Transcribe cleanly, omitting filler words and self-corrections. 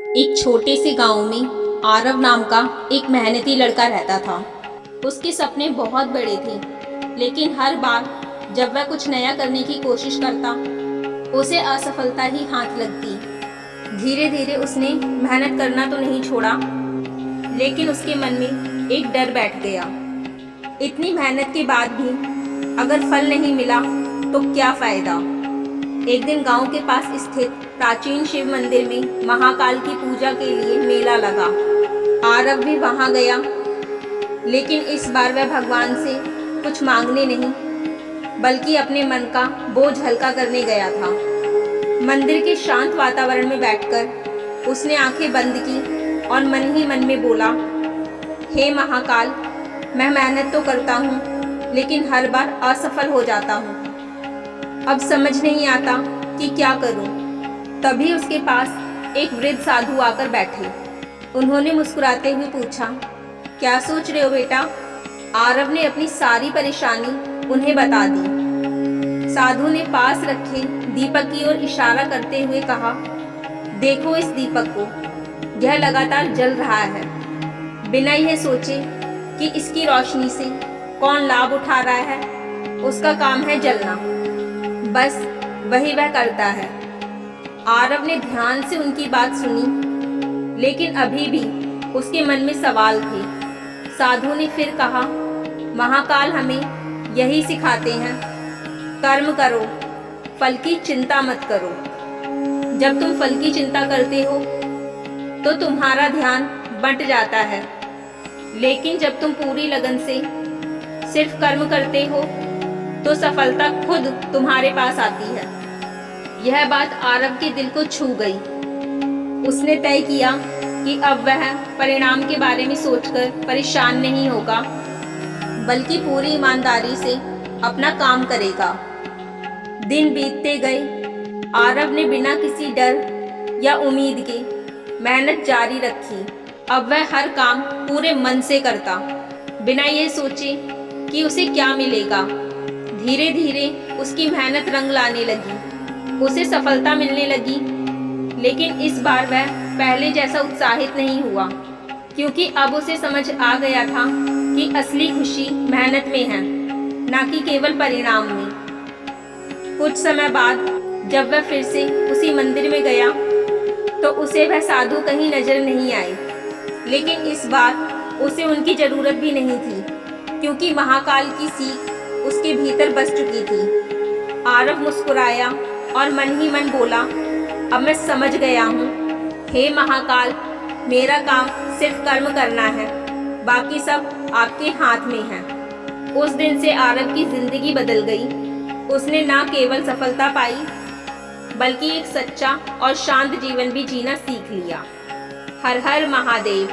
एक छोटे से गांव में आरव नाम का एक मेहनती लड़का रहता था। उसके सपने बहुत बड़े थे, लेकिन हर बार जब वह कुछ नया करने की कोशिश करता, उसे असफलता ही हाथ लगती। धीरे धीरे उसने मेहनत करना तो नहीं छोड़ा, लेकिन उसके मन में एक डर बैठ गया। इतनी मेहनत के बाद भी अगर फल नहीं मिला तो क्या फायदा। एक दिन गांव के पास स्थित प्राचीन शिव मंदिर में महाकाल की पूजा के लिए मेला लगा। आरव भी वहां गया, लेकिन इस बार वह भगवान से कुछ मांगने नहीं, बल्कि अपने मन का बोझ हल्का करने गया था। मंदिर के शांत वातावरण में बैठकर उसने आंखें बंद की और मन ही मन में बोला, हे महाकाल, मैं मेहनत तो करता हूँ, लेकिन हर बार असफल हो जाता हूँ। अब समझ नहीं आता कि क्या करूं। तभी उसके पास एक वृद्ध साधु आकर बैठे। उन्होंने मुस्कुराते हुए पूछा, क्या सोच रहे हो बेटा? आरव ने अपनी सारी परेशानी उन्हें बता दी। साधु ने पास रखे दीपक की ओर इशारा करते हुए कहा, देखो इस दीपक को, यह लगातार जल रहा है, बिना यह सोचे कि इसकी रोशनी से कौन लाभ उठा रहा है। उसका काम है जलना, बस वही वह करता है। आरव ने ध्यान से उनकी बात सुनी, लेकिन अभी भी उसके मन में सवाल थे। साधु ने फिर कहा, महाकाल हमें यही सिखाते हैं, कर्म करो, फल की चिंता मत करो। जब तुम फल की चिंता करते हो तो तुम्हारा ध्यान बंट जाता है, लेकिन जब तुम पूरी लगन से सिर्फ कर्म करते हो तो सफलता खुद तुम्हारे पास आती है। यह बात आरव के दिल को छू गई। उसने तय किया कि अब वह परिणाम के बारे में सोचकर परेशान नहीं होगा, बल्कि पूरी ईमानदारी से अपना काम करेगा। दिन बीतते गए। आरव ने बिना किसी डर या उम्मीद के मेहनत जारी रखी। अब वह हर काम पूरे मन से करता, बिना ये सोचे कि उसे क्या मिलेगा। धीरे धीरे उसकी मेहनत रंग लाने लगी। उसे सफलता मिलने लगी, लेकिन इस बार वह पहले जैसा उत्साहित नहीं हुआ, क्योंकि अब उसे समझ आ गया था कि असली खुशी मेहनत में है, ना कि केवल परिणाम में। कुछ समय बाद जब वह फिर से उसी मंदिर में गया तो उसे वह साधु कहीं नजर नहीं आए, लेकिन इस बार उसे उनकी जरूरत भी नहीं थी, क्योंकि महाकाल की सीख उसके भीतर बस चुकी थी। आरव मुस्कुराया और मन ही मन बोला, अब मैं समझ गया हूँ। हे महाकाल, मेरा काम सिर्फ कर्म करना है, बाकी सब आपके हाथ में है। उस दिन से आरव की जिंदगी बदल गई। उसने ना केवल सफलता पाई, बल्कि एक सच्चा और शांत जीवन भी जीना सीख लिया। हर हर महादेव।